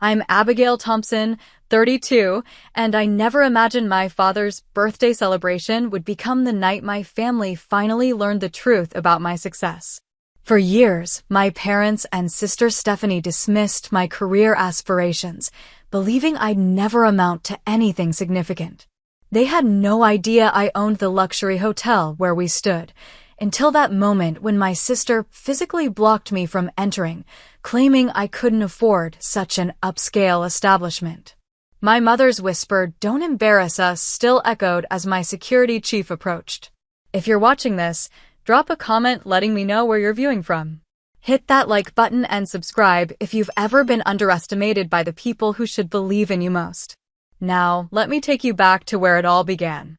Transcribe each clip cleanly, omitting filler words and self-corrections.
I'm Abigail Thompson, 32, and I never imagined my father's birthday celebration would become the night my family finally learned the truth about my success. For years, my parents and sister Stephanie dismissed my career aspirations, believing I'd never amount to anything significant. They had no idea I owned the luxury hotel where we stood, until that moment when my sister physically blocked me from entering, claiming I couldn't afford such an upscale establishment. My mother's whisper, "Don't embarrass us," still echoed as my security chief approached. If you're watching this, drop a comment letting me know where you're viewing from. Hit that like button and subscribe if you've ever been underestimated by the people who should believe in you most. Now, let me take you back to where it all began.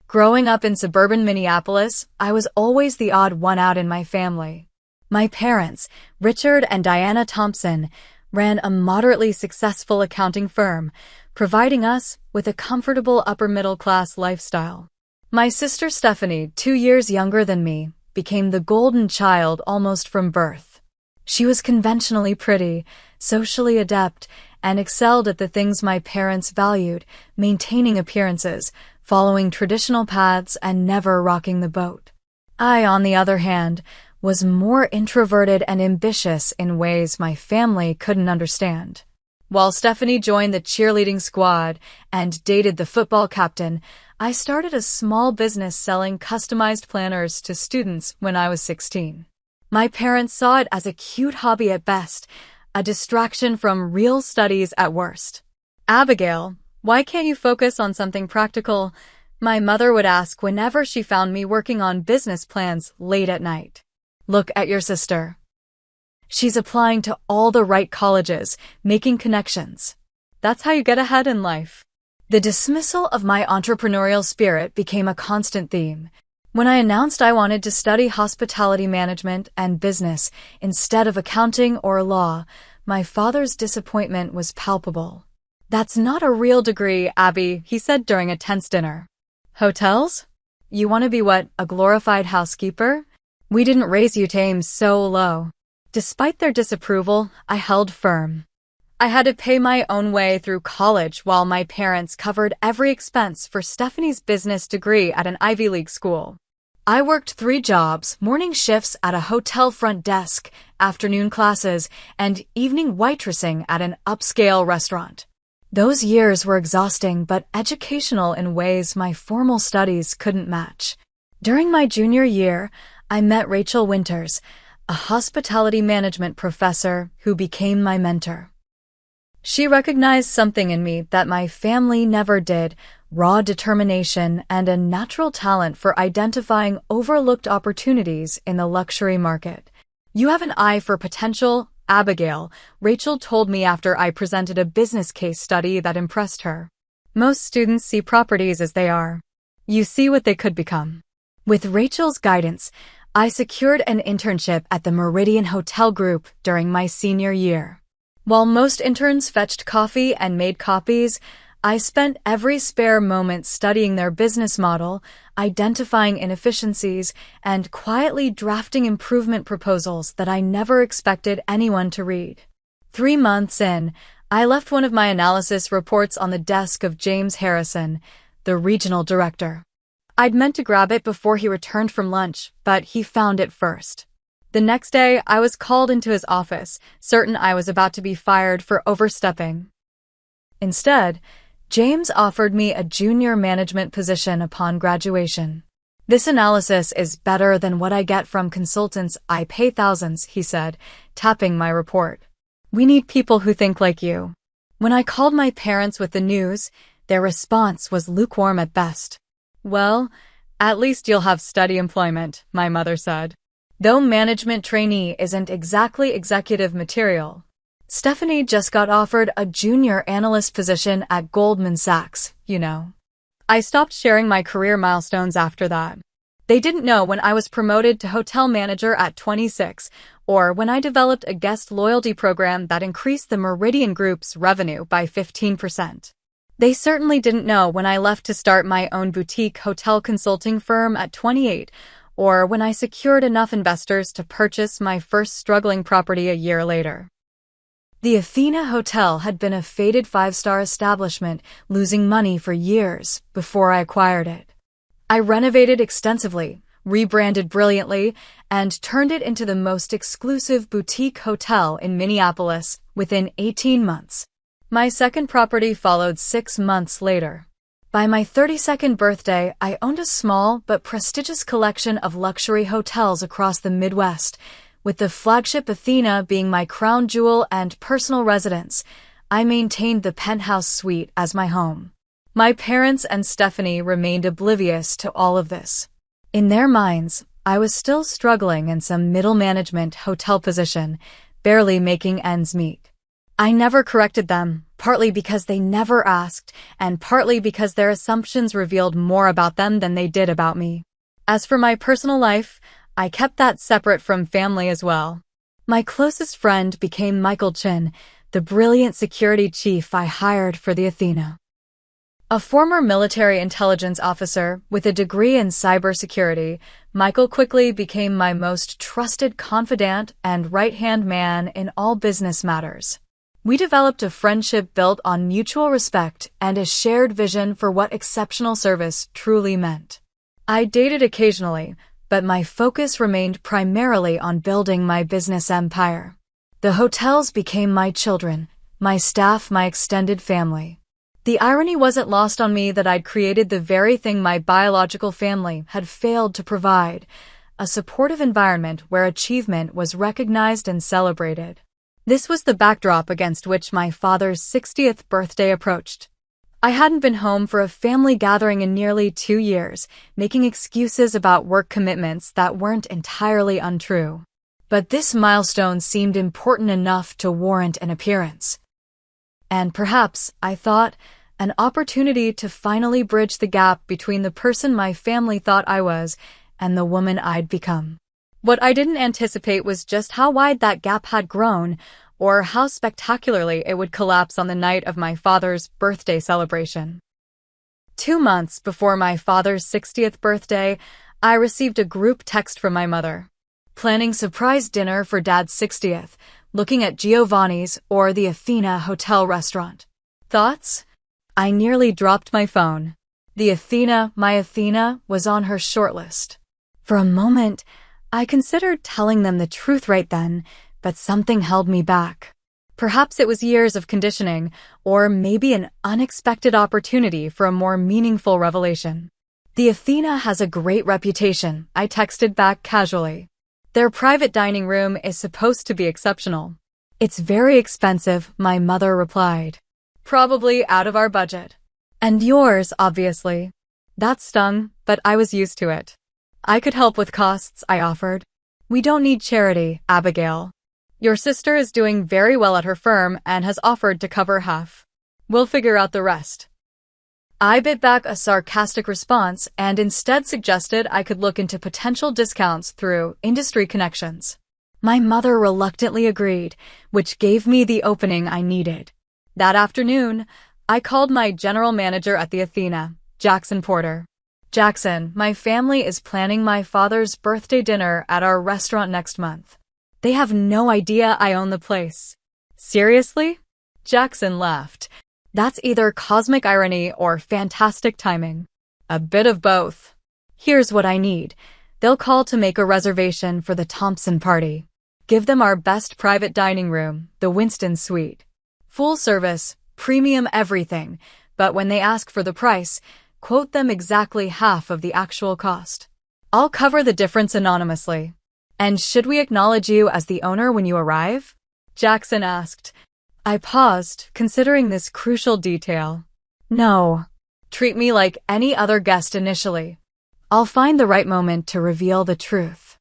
Growing up in suburban Minneapolis, I was always the odd one out in my family. My parents, Richard and Diana Thompson, ran a moderately successful accounting firm, providing us with a comfortable upper-middle-class lifestyle. My sister Stephanie, 2 years younger than me, became the golden child almost from birth. She was conventionally pretty, socially adept, and excelled at the things my parents valued, maintaining appearances, following traditional paths, and never rocking the boat. I, on the other hand, was more introverted and ambitious in ways my family couldn't understand. While Stephanie joined the cheerleading squad and dated the football captain, I started a small business selling customized planners to students when I was 16. My parents saw it as a cute hobby at best, a distraction from real studies at worst. "Abigail, why can't you focus on something practical?" my mother would ask whenever she found me working on business plans late at night. "Look at your sister. She's applying to all the right colleges, making connections. That's how you get ahead in life." The dismissal of my entrepreneurial spirit became a constant theme. When I announced I wanted to study hospitality management and business instead of accounting or law, my father's disappointment was palpable. "That's not a real degree, Abby," he said during a tense dinner. "Hotels? You want to be what, a glorified housekeeper? We didn't raise you to aim so low." Despite their disapproval, I held firm. I had to pay my own way through college while my parents covered every expense for Stephanie's business degree at an Ivy League school. I worked 3 jobs, morning shifts at a hotel front desk, afternoon classes, and evening waitressing at an upscale restaurant. Those years were exhausting but educational in ways my formal studies couldn't match. During my junior year, I met Rachel Winters, a hospitality management professor who became my mentor. She recognized something in me that my family never did: raw determination and a natural talent for identifying overlooked opportunities in the luxury market. "You have an eye for potential, Abigail," Rachel told me after I presented a business case study that impressed her. "Most students see properties as they are. You see what they could become." With Rachel's guidance, I secured an internship at the Meridian Hotel Group during my senior year. While most interns fetched coffee and made copies, I spent every spare moment studying their business model, identifying inefficiencies, and quietly drafting improvement proposals that I never expected anyone to read. 3 months in, I left one of my analysis reports on the desk of James Harrison, the regional director. I'd meant to grab it before he returned from lunch, but he found it first. The next day, I was called into his office, certain I was about to be fired for overstepping. Instead, James offered me a junior management position upon graduation. "This analysis is better than what I get from consultants I pay thousands," he said, tapping my report. "We need people who think like you." When I called my parents with the news, their response was lukewarm at best. "Well, at least you'll have steady employment," my mother said. "Though management trainee isn't exactly executive material." Stephanie just got offered a junior analyst position at Goldman Sachs, you know. I stopped sharing my career milestones after that. They didn't know when I was promoted to hotel manager at 26, or when I developed a guest loyalty program that increased the Meridian Group's revenue by 15%. They certainly didn't know when I left to start my own boutique hotel consulting firm at 28, or when I secured enough investors to purchase my first struggling property a year later. The Athena Hotel had been a fated five-star establishment, losing money for years before I acquired it. I renovated extensively, rebranded brilliantly, and turned it into the most exclusive boutique hotel in Minneapolis within 18 months. My second property followed 6 months later. By my 32nd birthday, I owned a small but prestigious collection of luxury hotels across the Midwest, with the flagship Athena being my crown jewel and personal residence. I maintained the penthouse suite as my home. My parents and Stephanie remained oblivious to all of this. In their minds, I was still struggling in some middle management hotel position, barely making ends meet. I never corrected them, partly because they never asked, and partly because their assumptions revealed more about them than they did about me. As for my personal life, I kept that separate from family as well. My closest friend became Michael Chin, the brilliant security chief I hired for the Athena. A former military intelligence officer with a degree in cybersecurity, Michael quickly became my most trusted confidant and right-hand man in all business matters. We developed a friendship built on mutual respect and a shared vision for what exceptional service truly meant. I dated occasionally, but my focus remained primarily on building my business empire. The hotels became my children, my staff my extended family. The irony wasn't lost on me that I'd created the very thing my biological family had failed to provide, a supportive environment where achievement was recognized and celebrated. This was the backdrop against which my father's 60th birthday approached. I hadn't been home for a family gathering in nearly 2 years, making excuses about work commitments that weren't entirely untrue. But this milestone seemed important enough to warrant an appearance. And perhaps, I thought, an opportunity to finally bridge the gap between the person my family thought I was and the woman I'd become. What I didn't anticipate was just how wide that gap had grown, or how spectacularly it would collapse on the night of my father's birthday celebration. 2 months before my father's 60th birthday, I received a group text from my mother. Planning surprise dinner for Dad's 60th, looking at Giovanni's or the Athena Hotel restaurant. Thoughts? I nearly dropped my phone. The Athena, my Athena, was on her shortlist. For a moment, I considered telling them the truth right then, but something held me back. Perhaps it was years of conditioning, or maybe an unexpected opportunity for a more meaningful revelation. The Athena has a great reputation, I texted back casually. Their private dining room is supposed to be exceptional. It's very expensive, my mother replied. Probably out of our budget. And yours, obviously. That stung, but I was used to it. I could help with costs, I offered. We don't need charity, Abigail. Your sister is doing very well at her firm and has offered to cover half. We'll figure out the rest. I bit back a sarcastic response and instead suggested I could look into potential discounts through industry connections. My mother reluctantly agreed, which gave me the opening I needed. That afternoon, I called my general manager at the Athena, Jackson Porter. Jackson, my family is planning my father's birthday dinner at our restaurant next month. They have no idea I own the place. Seriously? Jackson laughed. That's either cosmic irony or fantastic timing. A bit of both. Here's what I need. They'll call to make a reservation for the Thompson party. Give them our best private dining room, the Winston Suite. Full service, premium everything, but when they ask for the price, quote them exactly half of the actual cost. I'll cover the difference anonymously. And should we acknowledge you as the owner when you arrive? Jackson asked. I paused, considering this crucial detail. No. Treat me like any other guest initially. I'll find the right moment to reveal the truth.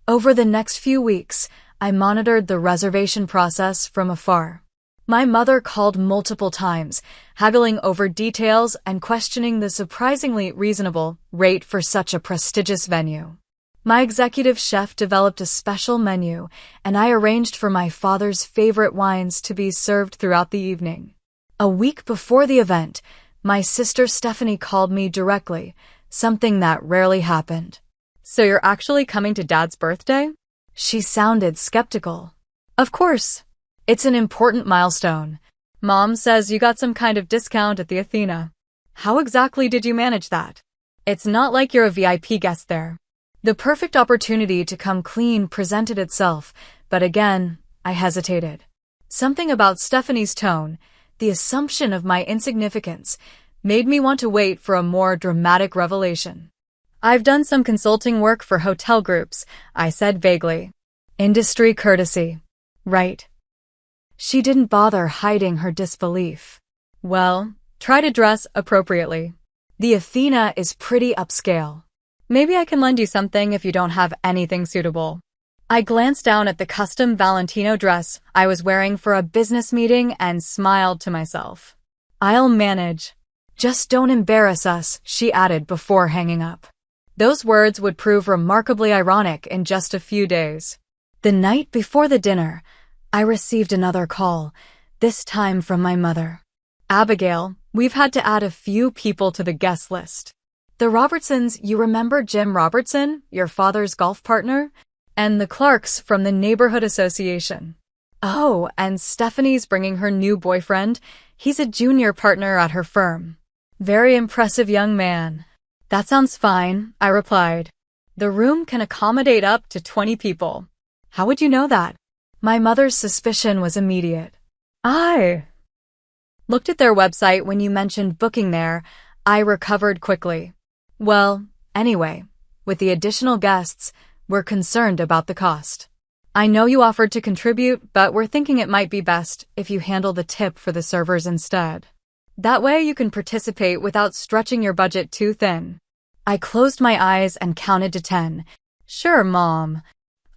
Over the next few weeks, I monitored the reservation process from afar. My mother called multiple times, haggling over details and questioning the surprisingly reasonable rate for such a prestigious venue. My executive chef developed a special menu, and I arranged for my father's favorite wines to be served throughout the evening. A week before the event, my sister Stephanie called me directly, something that rarely happened. So you're actually coming to Dad's birthday? She sounded skeptical. Of course. It's an important milestone. Mom says you got some kind of discount at the Athena. How exactly did you manage that? It's not like you're a VIP guest there. The perfect opportunity to come clean presented itself, but again, I hesitated. Something about Stephanie's tone, the assumption of my insignificance, made me want to wait for a more dramatic revelation. I've done some consulting work for hotel groups, I said vaguely. Industry courtesy. Right. She didn't bother hiding her disbelief. Well, try to dress appropriately. The Athena is pretty upscale. Maybe I can lend you something if you don't have anything suitable. I glanced down at the custom Valentino dress I was wearing for a business meeting and smiled to myself. I'll manage. Just don't embarrass us, she added before hanging up. Those words would prove remarkably ironic in just a few days. The night before the dinner, I received another call, this time from my mother. Abigail, we've had to add a few people to the guest list. The Robertsons, you remember Jim Robertson, your father's golf partner? And the Clarks from the neighborhood association. Oh, and Stephanie's bringing her new boyfriend. He's a junior partner at her firm. Very impressive young man. That sounds fine, I replied. The room can accommodate up to 20 people. How would you know that? My mother's suspicion was immediate. I looked at their website when you mentioned booking there. I recovered quickly. Well, anyway, with the additional guests, we're concerned about the cost. I know you offered to contribute, but we're thinking it might be best if you handle the tip for the servers instead. That way you can participate without stretching your budget too thin. I closed my eyes and counted to 10. Sure, Mom.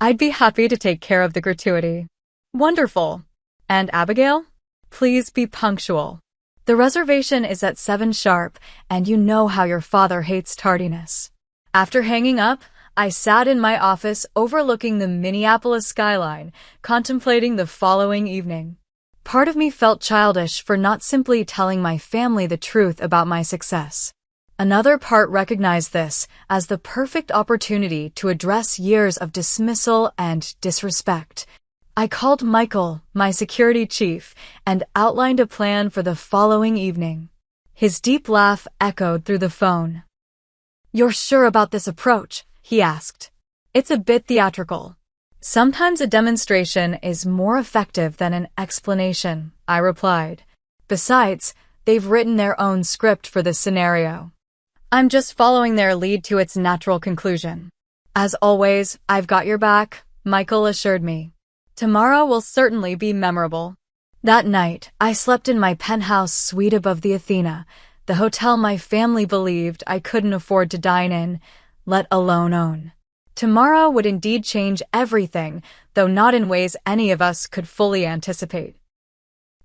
I'd be happy to take care of the gratuity. Wonderful. And Abigail? Please be punctual. The reservation is at 7 sharp, and you know how your father hates tardiness. After hanging up, I sat in my office overlooking the Minneapolis skyline, contemplating the following evening. Part of me felt childish for not simply telling my family the truth about my success. Another part recognized this as the perfect opportunity to address years of dismissal and disrespect. I called Michael, my security chief, and outlined a plan for the following evening. His deep laugh echoed through the phone. You're sure about this approach? He asked. It's a bit theatrical. Sometimes a demonstration is more effective than an explanation, I replied. Besides, they've written their own script for this scenario. I'm just following their lead to its natural conclusion. As always, I've got your back, Michael assured me. Tomorrow will certainly be memorable. That night, I slept in my penthouse suite above the Athena, the hotel my family believed I couldn't afford to dine in, let alone own. Tomorrow would indeed change everything, though not in ways any of us could fully anticipate.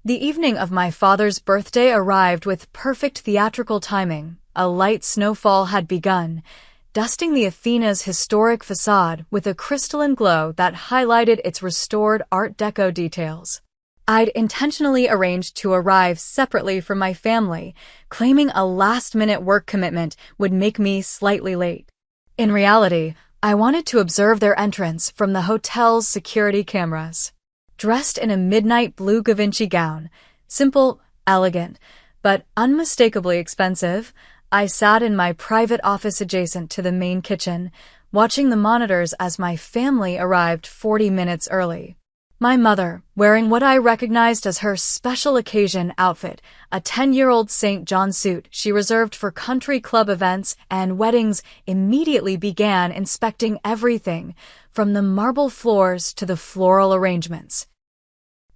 The evening of my father's birthday arrived with perfect theatrical timing. A light snowfall had begun, dusting the Athena's historic facade with a crystalline glow that highlighted its restored Art Deco details. I'd intentionally arranged to arrive separately from my family, claiming a last-minute work commitment would make me slightly late. In reality, I wanted to observe their entrance from the hotel's security cameras. Dressed in a midnight blue Givenchy gown, simple, elegant, but unmistakably expensive, I sat in my private office adjacent to the main kitchen, watching the monitors as my family arrived 40 minutes early. My mother, wearing what I recognized as her special occasion outfit, a 10-year-old St. John suit she reserved for country club events and weddings, immediately began inspecting everything, from the marble floors to the floral arrangements.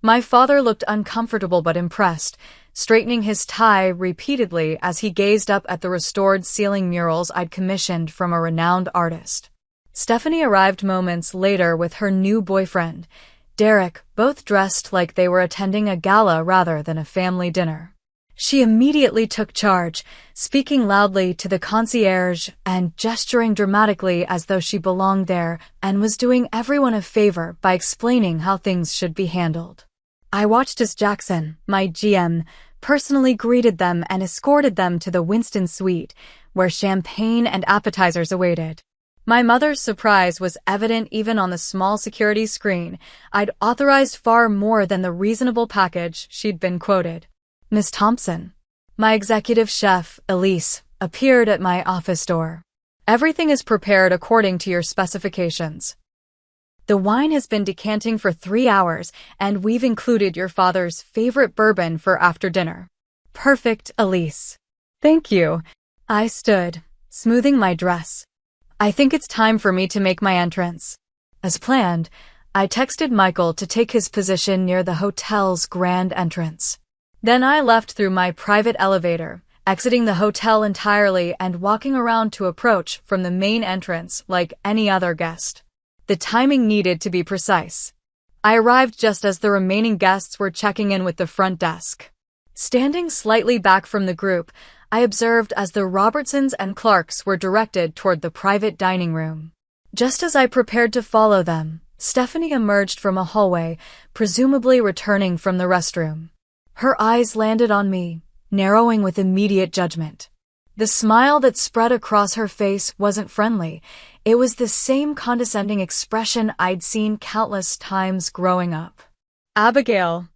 My father looked uncomfortable but impressed, straightening his tie repeatedly as he gazed up at the restored ceiling murals I'd commissioned from a renowned artist. Stephanie arrived moments later with her new boyfriend, Derek, both dressed like they were attending a gala rather than a family dinner. She immediately took charge, speaking loudly to the concierge and gesturing dramatically as though she belonged there and was doing everyone a favor by explaining how things should be handled. I watched as Jackson, my GM, personally greeted them and escorted them to the Winston suite, where champagne and appetizers awaited. My mother's surprise was evident even on the small security screen. I'd authorized far more than the reasonable package she'd been quoted. Miss Thompson. My executive chef, Elise, appeared at my office door. Everything is prepared according to your specifications. The wine has been decanting for 3 hours, and we've included your father's favorite bourbon for after dinner. Perfect, Elise. Thank you. I stood, smoothing my dress. I think it's time for me to make my entrance. As planned, I texted Michael to take his position near the hotel's grand entrance. Then I left through my private elevator, exiting the hotel entirely and walking around to approach from the main entrance like any other guest. The timing needed to be precise. I arrived just as the remaining guests were checking in with the front desk. Standing slightly back from the group, I observed as the Robertsons and Clarks were directed toward the private dining room. Just as I prepared to follow them, Stephanie emerged from a hallway, presumably returning from the restroom. Her eyes landed on me, narrowing with immediate judgment. The smile that spread across her face wasn't friendly. It was the same condescending expression I'd seen countless times growing up. Abigail.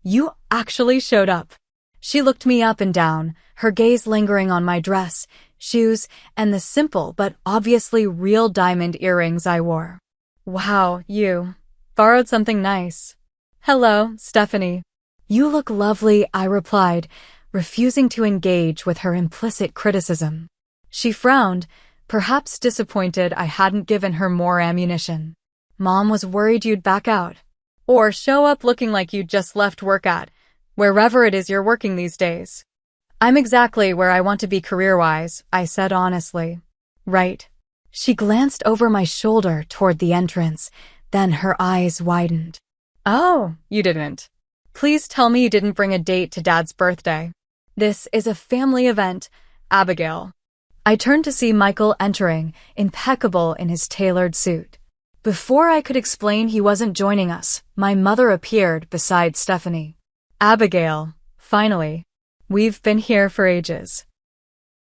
You actually showed up. She looked me up and down, her gaze lingering on my dress, shoes, and the simple but obviously real diamond earrings I wore. Wow, you borrowed something nice. Hello, Stephanie. You look lovely, I replied, refusing to engage with her implicit criticism. She frowned, perhaps disappointed I hadn't given her more ammunition. Mom was worried you'd back out. Or show up looking like you'd just left work at wherever it is you're working these days. I'm exactly where I want to be career-wise, I said honestly. Right. She glanced over my shoulder toward the entrance, then her eyes widened. Oh, you didn't. Please tell me you didn't bring a date to Dad's birthday. This is a family event, Abigail. I turned to see Michael entering, impeccable in his tailored suit. Before I could explain he wasn't joining us, my mother appeared beside Stephanie. Abigail, finally. We've been here for ages.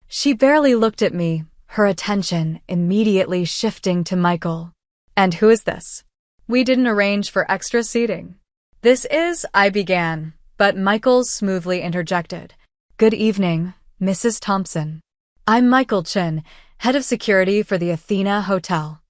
She barely looked at me, her attention immediately shifting to Michael. And who is this? We didn't arrange for extra seating. This is, I began, but Michael smoothly interjected. Good evening, Mrs. Thompson. I'm Michael Chin, head of security for the Athena Hotel.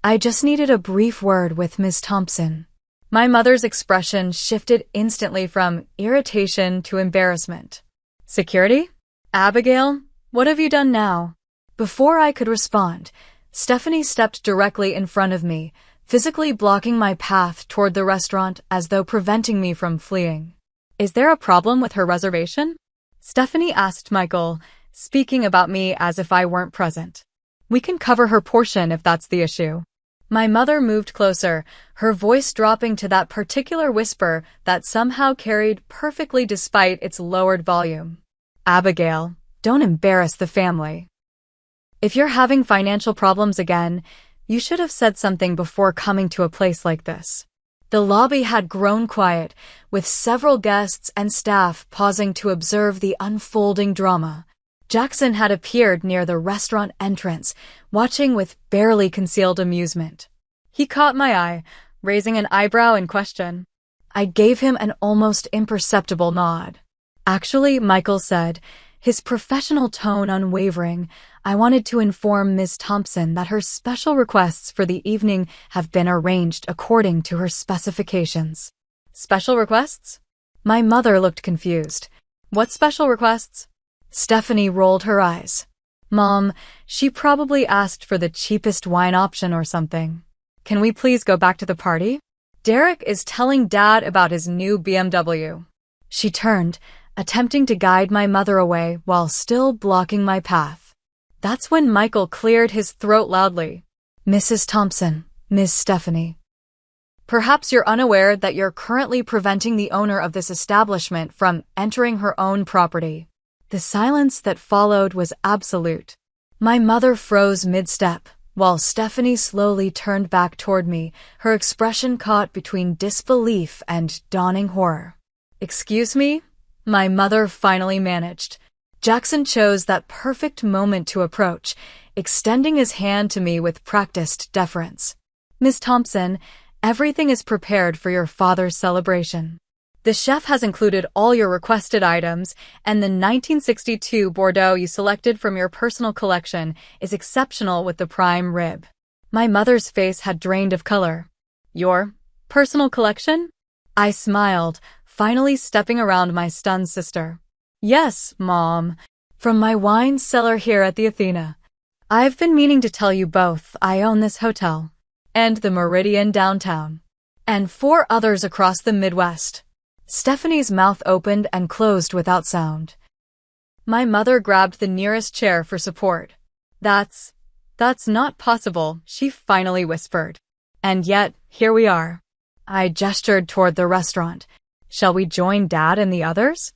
I just needed a brief word with Ms. Thompson. My mother's expression shifted instantly from irritation to embarrassment. Security? Abigail, what have you done now? Before I could respond, Stephanie stepped directly in front of me, physically blocking my path toward the restaurant as though preventing me from fleeing. Is there a problem with her reservation? Stephanie asked Michael, speaking about me as if I weren't present. We can cover her portion if that's the issue. My mother moved closer, her voice dropping to that particular whisper that somehow carried perfectly despite its lowered volume. Abigail, don't embarrass the family. If you're having financial problems again, you should have said something before coming to a place like this. The lobby had grown quiet, with several guests and staff pausing to observe the unfolding drama. Jackson had appeared near the restaurant entrance, watching with barely concealed amusement. He caught my eye, raising an eyebrow in question. I gave him an almost imperceptible nod. Actually, Michael said, his professional tone unwavering, I wanted to inform Ms. Thompson that her special requests for the evening have been arranged according to her specifications. Special requests? My mother looked confused. What special requests? Stephanie rolled her eyes. Mom, she probably asked for the cheapest wine option or something. Can we please go back to the party? Derek is telling Dad about his new BMW. She turned, attempting to guide my mother away while still blocking my path. That's when Michael cleared his throat loudly. Mrs. Thompson, Ms. Stephanie. Perhaps you're unaware that you're currently preventing the owner of this establishment from entering her own property. The silence that followed was absolute. My mother froze mid-step, while Stephanie slowly turned back toward me, her expression caught between disbelief and dawning horror. Excuse me? My mother finally managed. Jackson chose that perfect moment to approach, extending his hand to me with practiced deference. "Miss Thompson, everything is prepared for your father's celebration. The chef has included all your requested items, and the 1962 Bordeaux you selected from your personal collection is exceptional with the prime rib." My mother's face had drained of color. "Your personal collection?" I smiled, finally stepping around my stunned sister. "Yes, Mom. From my wine cellar here at the Athena. I've been meaning to tell you both I own this hotel, and the Meridian downtown, and 4 others across the Midwest." Stephanie's mouth opened and closed without sound. My mother grabbed the nearest chair for support. That's not possible," she finally whispered. "And yet, here we are." I gestured toward the restaurant. "Shall we join Dad and the others?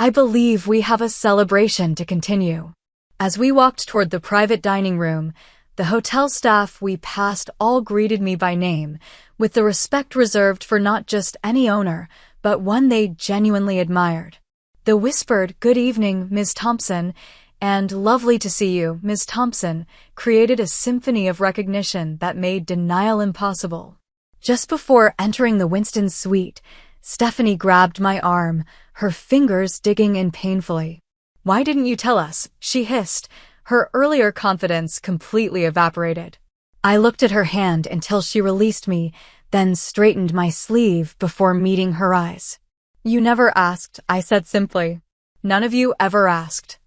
I believe we have a celebration to continue." As we walked toward the private dining room, the hotel staff we passed all greeted me by name, with the respect reserved for not just any owner, but one they genuinely admired. The whispered, "Good evening, Ms. Thompson," and "Lovely to see you, Ms. Thompson," created a symphony of recognition that made denial impossible. Just before entering the Winston suite, Stephanie grabbed my arm, her fingers digging in painfully. "Why didn't you tell us?" she hissed, her earlier confidence completely evaporated. I looked at her hand until she released me, then straightened my sleeve before meeting her eyes. "You never asked," I said simply. "None of you ever asked."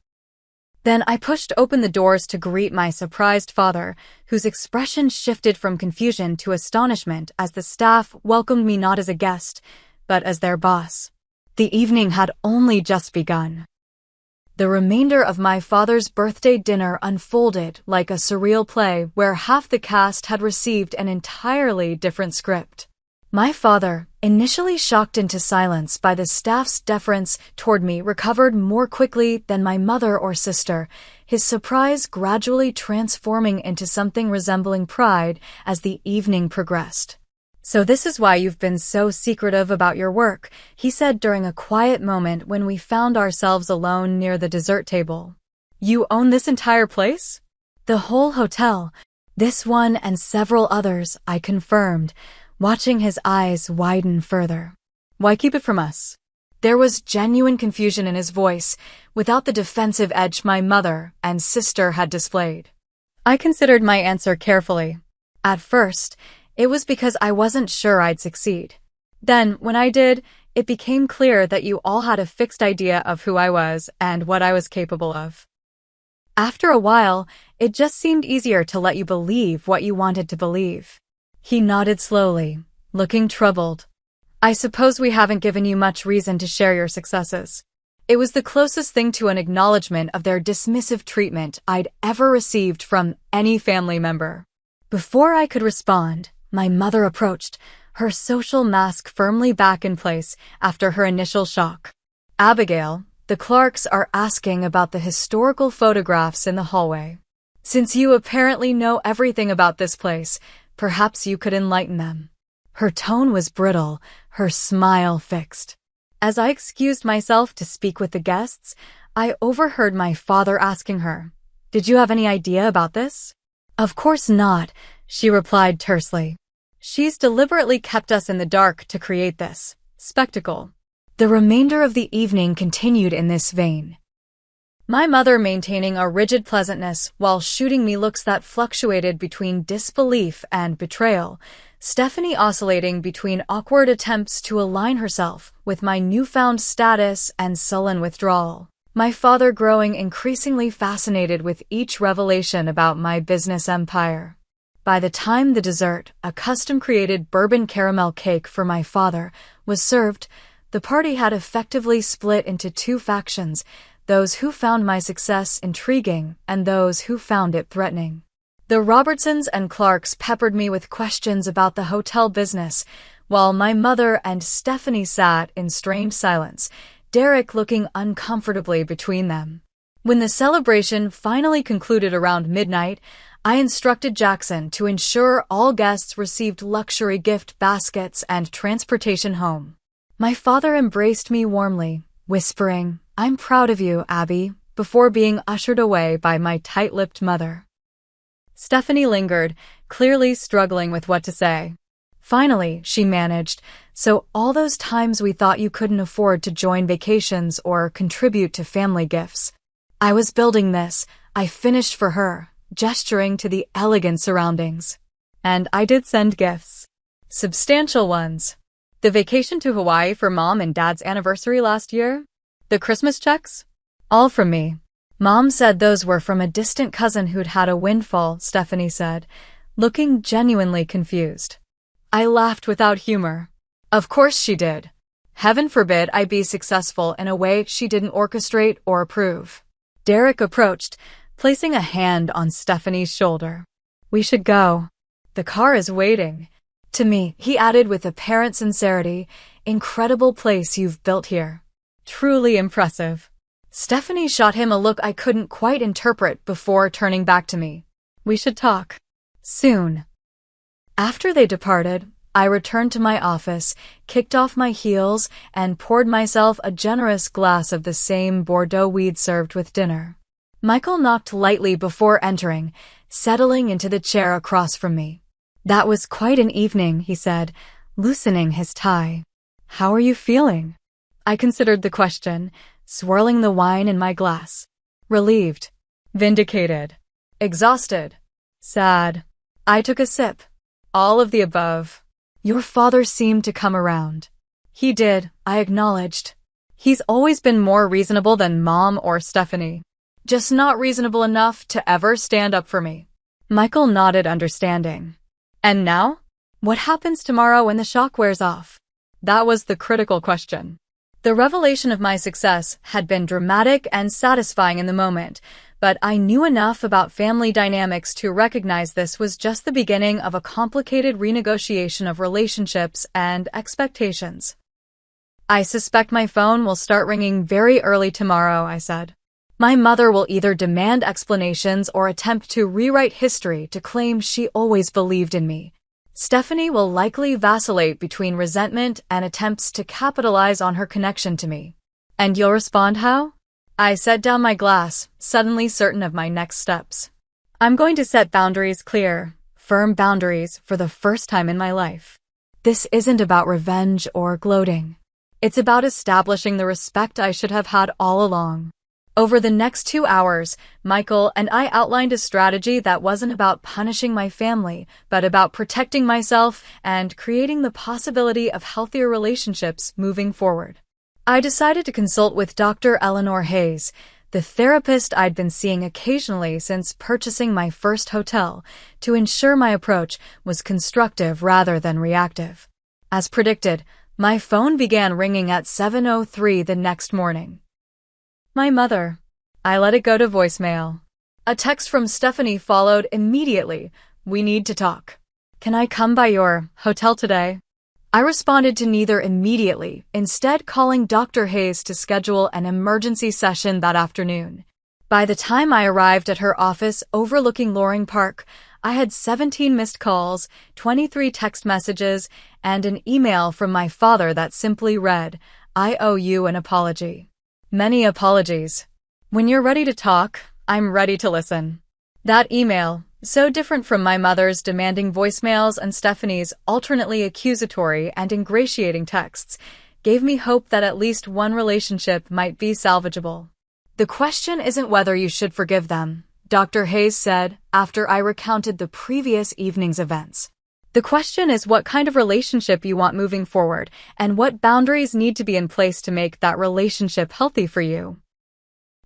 Then I pushed open the doors to greet my surprised father, whose expression shifted from confusion to astonishment as the staff welcomed me not as a guest, but as their boss. The evening had only just begun. The remainder of my father's birthday dinner unfolded like a surreal play where half the cast had received an entirely different script. My father, initially shocked into silence by the staff's deference toward me, recovered more quickly than my mother or sister, his surprise gradually transforming into something resembling pride as the evening progressed. "So this is why you've been so secretive about your work," he said during a quiet moment when we found ourselves alone near the dessert table. "You own this entire place?" "The whole hotel. This one and several others," I confirmed, watching his eyes widen further. "Why keep it from us?" There was genuine confusion in his voice, without the defensive edge my mother and sister had displayed. I considered my answer carefully. At first, it was because I wasn't sure I'd succeed. Then, when I did, it became clear that you all had a fixed idea of who I was and what I was capable of. After a while, it just seemed easier to let you believe what you wanted to believe. He nodded slowly, looking troubled. "I suppose we haven't given you much reason to share your successes." It was the closest thing to an acknowledgement of their dismissive treatment I'd ever received from any family member. Before I could respond, my mother approached, her social mask firmly back in place after her initial shock. "Abigail, the Clarks are asking about the historical photographs in the hallway. Since you apparently know everything about this place, perhaps you could enlighten them." Her tone was brittle, her smile fixed. As I excused myself to speak with the guests, I overheard my father asking her, "Did you have any idea about this?" "Of course not," she replied tersely. "She's deliberately kept us in the dark to create this spectacle." The remainder of the evening continued in this vein. My mother maintaining a rigid pleasantness while shooting me looks that fluctuated between disbelief and betrayal, Stephanie oscillating between awkward attempts to align herself with my newfound status and sullen withdrawal. My father growing increasingly fascinated with each revelation about my business empire. By the time the dessert, a custom-created bourbon caramel cake for my father, was served, the party had effectively split into 2 factions, those who found my success intriguing and those who found it threatening. The Robertsons and Clarks peppered me with questions about the hotel business, while my mother and Stephanie sat in strained silence, Derek looking uncomfortably between them. When the celebration finally concluded around midnight, I instructed Jackson to ensure all guests received luxury gift baskets and transportation home. My father embraced me warmly, whispering, "I'm proud of you, Abby. before being ushered away by my tight-lipped mother. Stephanie lingered, clearly struggling with what to say. Finally, she managed, "So all those times we thought you couldn't afford to join vacations or contribute to family gifts. I was building this, I finished for her," gesturing to the elegant surroundings. And I did send gifts. Substantial ones. The vacation to Hawaii for Mom and Dad's anniversary last year? The Christmas checks? All from me. Mom said those were from a distant cousin who'd had a windfall, Stephanie said, looking genuinely confused. I laughed without humor. Of course she did. Heaven forbid I be successful in a way she didn't orchestrate or approve. Derek approached, placing a hand on Stephanie's shoulder. "We should go. The car is waiting." To me, he added with apparent sincerity, "Incredible place you've built here. Truly impressive." Stephanie shot him a look I couldn't quite interpret before turning back to me. "We should talk. Soon." After they departed, I returned to my office, kicked off my heels, and poured myself a generous glass of the same Bordeaux we'd served with dinner. Michael knocked lightly before entering, settling into the chair across from me. "That was quite an evening," he said, loosening his tie. "How are you feeling?" I considered the question, swirling the wine in my glass. Relieved. Vindicated. Exhausted. Sad. I took a sip. All of the above. "Your father seemed to come around." "He did," I acknowledged. "He's always been more reasonable than Mom or Stephanie. Just not reasonable enough to ever stand up for me." Michael nodded understanding. "And now? What happens tomorrow when the shock wears off?" That was the critical question. The revelation of my success had been dramatic and satisfying in the moment, but I knew enough about family dynamics to recognize this was just the beginning of a complicated renegotiation of relationships and expectations. "I suspect my phone will start ringing very early tomorrow," I said. "My mother will either demand explanations or attempt to rewrite history to claim she always believed in me. Stephanie will likely vacillate between resentment and attempts to capitalize on her connection to me." "And you'll respond how?" I set down my glass, suddenly certain of my next steps. "I'm going to set boundaries clear, firm boundaries for the first time in my life. This isn't about revenge or gloating. It's about establishing the respect I should have had all along." Over the next 2 hours, Michael and I outlined a strategy that wasn't about punishing my family, but about protecting myself and creating the possibility of healthier relationships moving forward. I decided to consult with Dr. Eleanor Hayes, the therapist I'd been seeing occasionally since purchasing my first hotel, to ensure my approach was constructive rather than reactive. As predicted, my phone began ringing at 7:03 the next morning. My mother. I let it go to voicemail. A text from Stephanie followed immediately. "We need to talk. Can I come by your hotel today?" I responded to neither immediately, instead calling Dr. Hayes to schedule an emergency session that afternoon. By the time I arrived at her office overlooking Loring Park, I had 17 missed calls, 23 text messages, and an email from my father that simply read, "I owe you an apology." Many apologies. "When you're ready to talk, I'm ready to listen." That email, so different from my mother's demanding voicemails and Stephanie's alternately accusatory and ingratiating texts, gave me hope that at least one relationship might be salvageable. "The question isn't whether you should forgive them," Dr. Hayes said after I recounted the previous evening's events. "The question is what kind of relationship you want moving forward and what boundaries need to be in place to make that relationship healthy for you."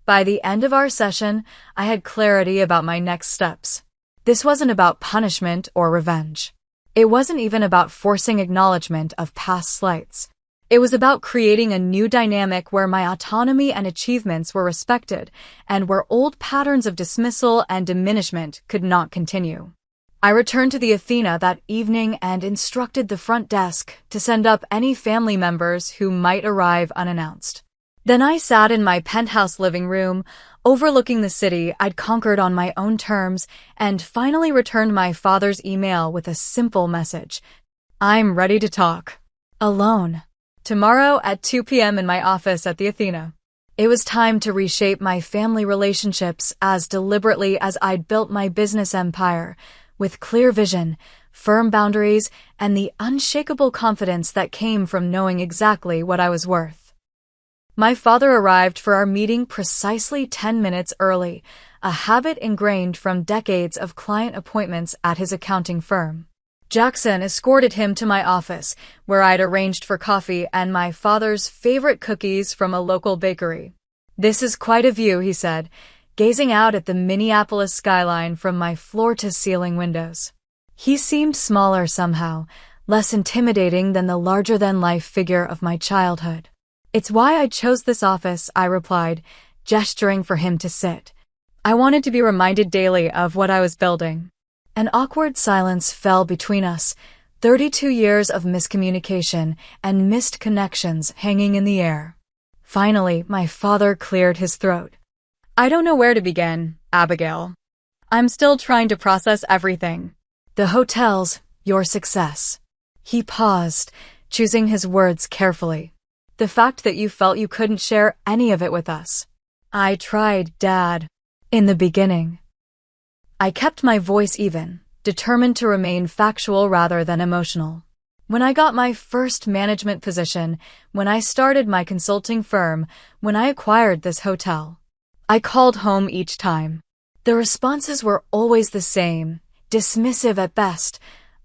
By the end of our session, I had clarity about my next steps. This wasn't about punishment or revenge. It wasn't even about forcing acknowledgement of past slights. It was about creating a new dynamic where my autonomy and achievements were respected and where old patterns of dismissal and diminishment could not continue. I returned to the Athena that evening and instructed the front desk to send up any family members who might arrive unannounced. Then I sat in my penthouse living room, overlooking the city I'd conquered on my own terms, and finally returned my father's email with a simple message. "I'm ready to talk. Alone. Tomorrow at 2 p.m. in my office at the Athena." It was time to reshape my family relationships as deliberately as I'd built my business empire, with clear vision, firm boundaries, and the unshakable confidence that came from knowing exactly what I was worth. My father arrived for our meeting precisely 10 minutes early, a habit ingrained from decades of client appointments at his accounting firm. Jackson escorted him to my office, where I'd arranged for coffee and my father's favorite cookies from a local bakery. "This is quite a view," he said, gazing out at the Minneapolis skyline from my floor-to-ceiling windows. He seemed smaller somehow, less intimidating than the larger-than-life figure of my childhood. "It's why I chose this office," I replied, gesturing for him to sit. I wanted to be reminded daily of what I was building. An awkward silence fell between us, 32 years of miscommunication and missed connections hanging in the air. Finally, my father cleared his throat. "I don't know where to begin, Abigail. I'm still trying to process everything. The hotels, your success." He paused, choosing his words carefully. "The fact that you felt you couldn't share any of it with us." "I tried, Dad. In the beginning." I kept my voice even, determined to remain factual rather than emotional. "When I got my first management position, when I started my consulting firm, when I acquired this hotel, I called home each time. The responses were always the same, dismissive at best,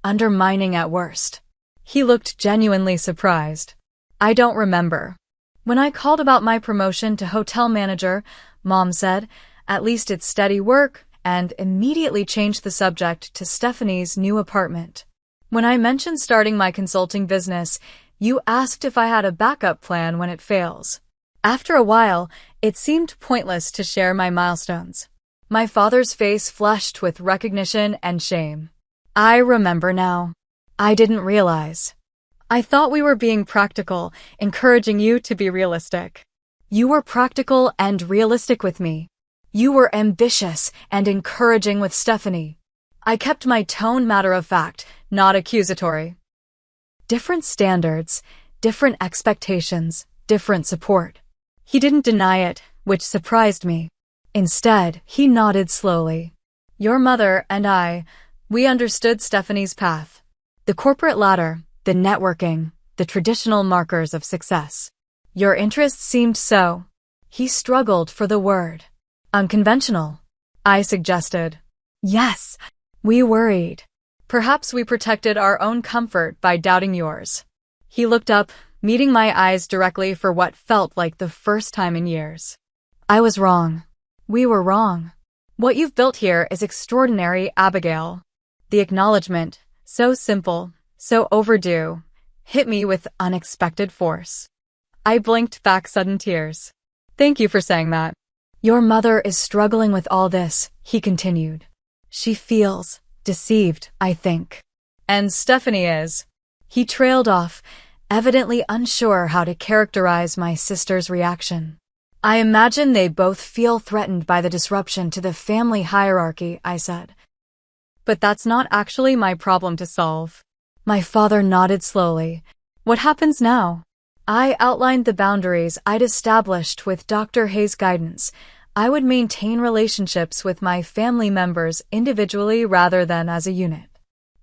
undermining at worst." He looked genuinely surprised. "I don't remember. When I called about my promotion to hotel manager, Mom said, 'At least it's steady work,' and immediately changed the subject to Stephanie's new apartment. When I mentioned starting my consulting business, you asked if I had a backup plan when it fails. After a while, it seemed pointless to share my milestones." My father's face flushed with recognition and shame. "I remember now. I didn't realize. I thought we were being practical, encouraging you to be realistic." "You were practical and realistic with me. You were ambitious and encouraging with Stephanie." I kept my tone matter-of-fact, not accusatory. Different standards, different expectations, different support. He didn't deny it, which surprised me. Instead, he nodded slowly. "Your mother and we understood Stephanie's path. The corporate ladder, the networking, the traditional markers of success. Your interests seemed so." He struggled for the word. "Unconventional," I suggested. "Yes, we worried. Perhaps we protected our own comfort by doubting yours." He looked up, meeting my eyes directly for what felt like the first time in years. "I was wrong. We were wrong. What you've built here is extraordinary, Abigail." The acknowledgement, so simple, so overdue, hit me with unexpected force. I blinked back sudden tears. "Thank you for saying that." "Your mother is struggling with all this," he continued. "She feels deceived, I think. And Stephanie is." He trailed off, evidently unsure how to characterize my sister's reaction. "I imagine they both feel threatened by the disruption to the family hierarchy," I said. "But that's not actually my problem to solve." My father nodded slowly. "What happens now?" I outlined the boundaries I'd established with Dr. Hayes' guidance. I would maintain relationships with my family members individually rather than as a unit.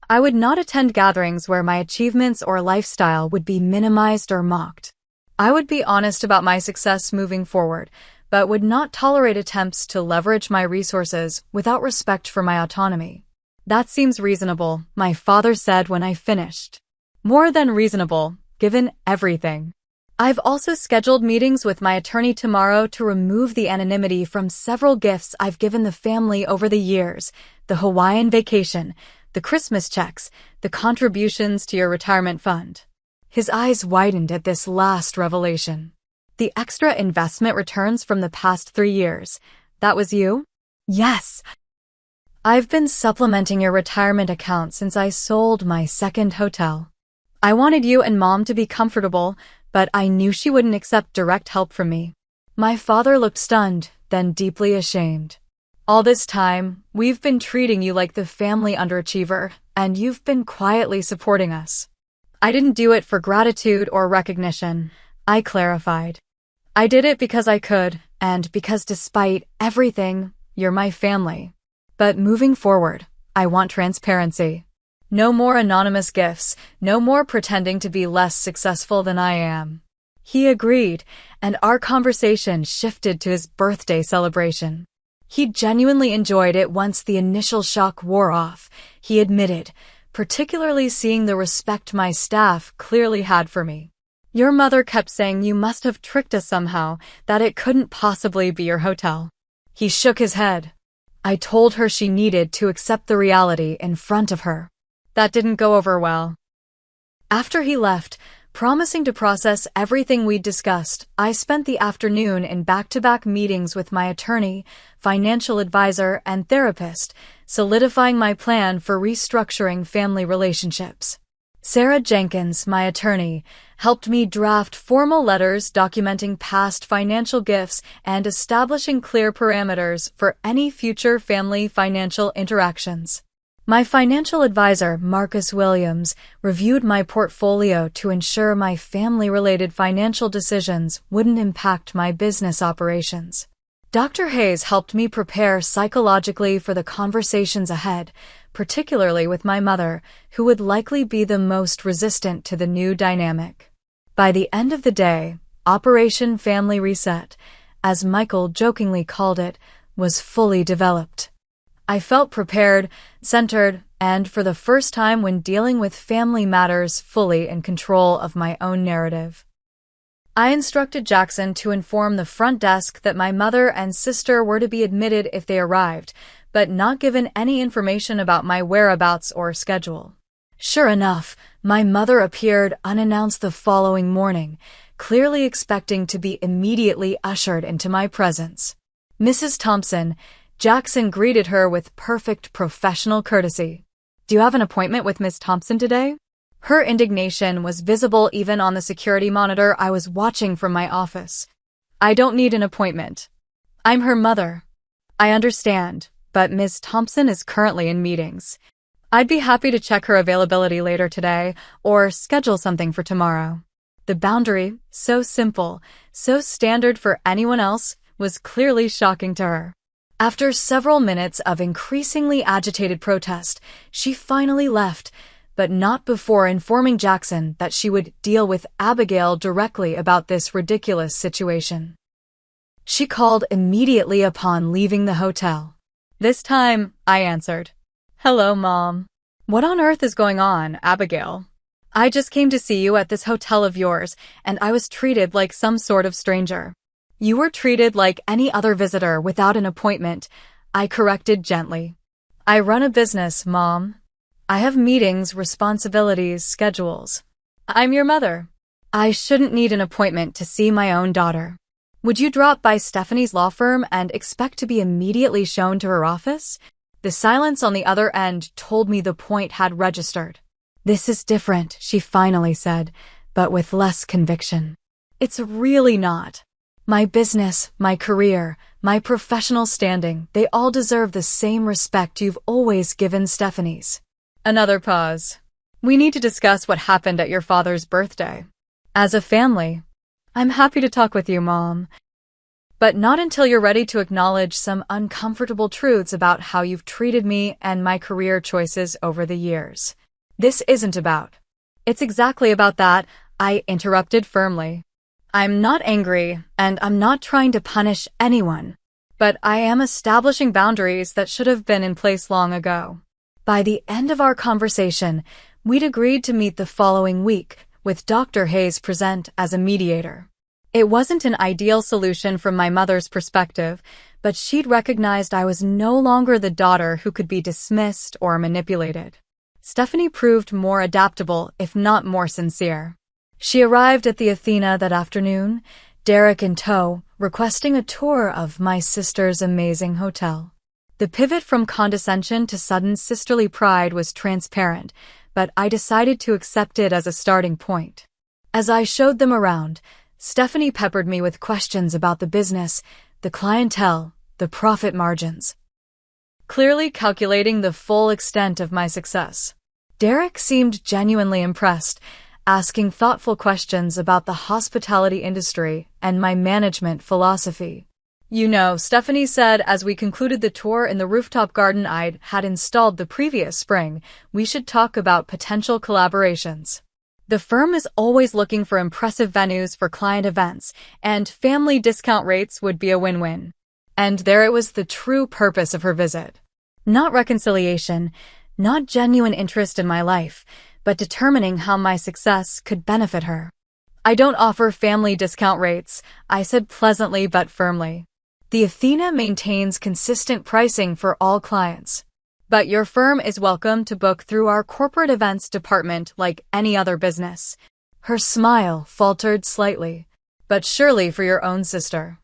I would not attend gatherings where my achievements or lifestyle would be minimized or mocked. I would be honest about my success moving forward, but would not tolerate attempts to leverage my resources without respect for my autonomy. "That seems reasonable," my father said when I finished. "More than reasonable, given everything." I've also scheduled meetings with my attorney tomorrow to remove the anonymity from several gifts I've given the family over the years: the Hawaiian vacation, the Christmas checks, the contributions to your retirement fund. His eyes widened at this last revelation. "The extra investment returns from the past 3 years. That was you?" "Yes. I've been supplementing your retirement account since I sold my second hotel. I wanted you and Mom to be comfortable, but I knew she wouldn't accept direct help from me." My father looked stunned, then deeply ashamed. "All this time, we've been treating you like the family underachiever, and you've been quietly supporting us." "I didn't do it for gratitude or recognition," I clarified. I did it because I could, and because despite everything, you're my family. But moving forward, I want transparency. No more anonymous gifts, no more pretending to be less successful than I am. He agreed, and our conversation shifted to his birthday celebration. He genuinely enjoyed it once the initial shock wore off, he admitted, particularly seeing the respect my staff clearly had for me. Your mother kept saying you must have tricked us somehow, that it couldn't possibly be your hotel. He shook his head. I told her she needed to accept the reality in front of her. That didn't go over well. After he left, promising to process everything we'd discussed, I spent the afternoon in back-to-back meetings with my attorney, financial advisor, and therapist, solidifying my plan for restructuring family relationships. Sarah Jenkins, my attorney, helped me draft formal letters documenting past financial gifts and establishing clear parameters for any future family financial interactions. My financial advisor, Marcus Williams, reviewed my portfolio to ensure my family-related financial decisions wouldn't impact my business operations. Dr. Hayes helped me prepare psychologically for the conversations ahead, particularly with my mother, who would likely be the most resistant to the new dynamic. By the end of the day, Operation Family Reset, as Michael jokingly called it, was fully developed. I felt prepared, centered, and for the first time when dealing with family matters fully in control of my own narrative. I instructed Jackson to inform the front desk that my mother and sister were to be admitted if they arrived, but not given any information about my whereabouts or schedule. Sure enough, my mother appeared unannounced the following morning, clearly expecting to be immediately ushered into my presence. Mrs. Thompson, Jackson greeted her with perfect professional courtesy. Do you have an appointment with Miss Thompson today? Her indignation was visible even on the security monitor I was watching from my office. I don't need an appointment. I'm her mother. I understand, but Ms. Thompson is currently in meetings. I'd be happy to check her availability later today or schedule something for tomorrow. The boundary, so simple, so standard for anyone else, was clearly shocking to her. After several minutes of increasingly agitated protest, she finally left, but not before informing Jackson that she would deal with Abigail directly about this ridiculous situation. She called immediately upon leaving the hotel. This time, I answered. Hello, Mom. What on earth is going on, Abigail? I just came to see you at this hotel of yours, and I was treated like some sort of stranger. You were treated like any other visitor without an appointment, I corrected gently. I run a business, Mom. I have meetings, responsibilities, schedules. I'm your mother. I shouldn't need an appointment to see my own daughter. Would you drop by Stephanie's law firm and expect to be immediately shown to her office? The silence on the other end told me the point had registered. This is different, she finally said, but with less conviction. It's really not. My business, my career, my professional standing, they all deserve the same respect you've always given Stephanie's. Another pause. We need to discuss what happened at your father's birthday. As a family, I'm happy to talk with you, Mom. But not until you're ready to acknowledge some uncomfortable truths about how you've treated me and my career choices over the years. This isn't about. It's exactly about that, I interrupted firmly. I'm not angry, and I'm not trying to punish anyone, but I am establishing boundaries that should have been in place long ago. By the end of our conversation, we'd agreed to meet the following week, with Dr. Hayes present as a mediator. It wasn't an ideal solution from my mother's perspective, but she'd recognized I was no longer the daughter who could be dismissed or manipulated. Stephanie proved more adaptable, if not more sincere. She arrived at the Athena that afternoon, Derek in tow, requesting a tour of my sister's amazing hotel. The pivot from condescension to sudden sisterly pride was transparent, but I decided to accept it as a starting point. As I showed them around, Stephanie peppered me with questions about the business, the clientele, the profit margins. Clearly calculating the full extent of my success. Derek seemed genuinely impressed, asking thoughtful questions about the hospitality industry and my management philosophy. You know, Stephanie said as we concluded the tour in the rooftop garden I'd had installed the previous spring, we should talk about potential collaborations. The firm is always looking for impressive venues for client events, and family discount rates would be a win-win. And there it was, the true purpose of her visit. Not reconciliation, not genuine interest in my life, but determining how my success could benefit her. I don't offer family discount rates, I said pleasantly but firmly. The Athena maintains consistent pricing for all clients. But your firm is welcome to book through our corporate events department like any other business. Her smile faltered slightly. But surely for your own sister.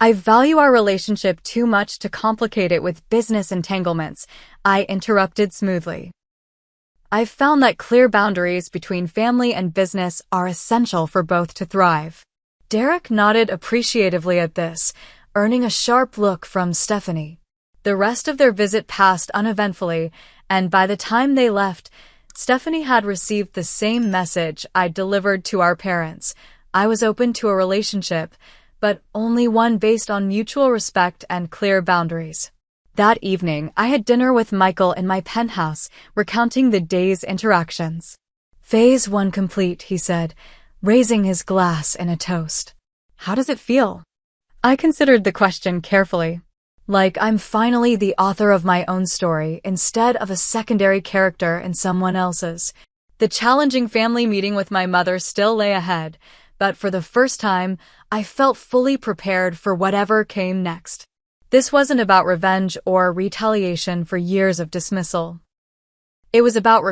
I value our relationship too much to complicate it with business entanglements, I interrupted smoothly. I've found that clear boundaries between family and business are essential for both to thrive. Derek nodded appreciatively at this, earning a sharp look from Stephanie. The rest of their visit passed uneventfully, and by the time they left, Stephanie had received the same message I'd delivered to our parents. I was open to a relationship, but only one based on mutual respect and clear boundaries. That evening, I had dinner with Michael in my penthouse, recounting the day's interactions. Phase 1 complete, he said, raising his glass in a toast. How does it feel? I considered the question carefully. Like I'm finally the author of my own story instead of a secondary character in someone else's. The challenging family meeting with my mother still lay ahead, but for the first time, I felt fully prepared for whatever came next. This wasn't about revenge or retaliation for years of dismissal. It was about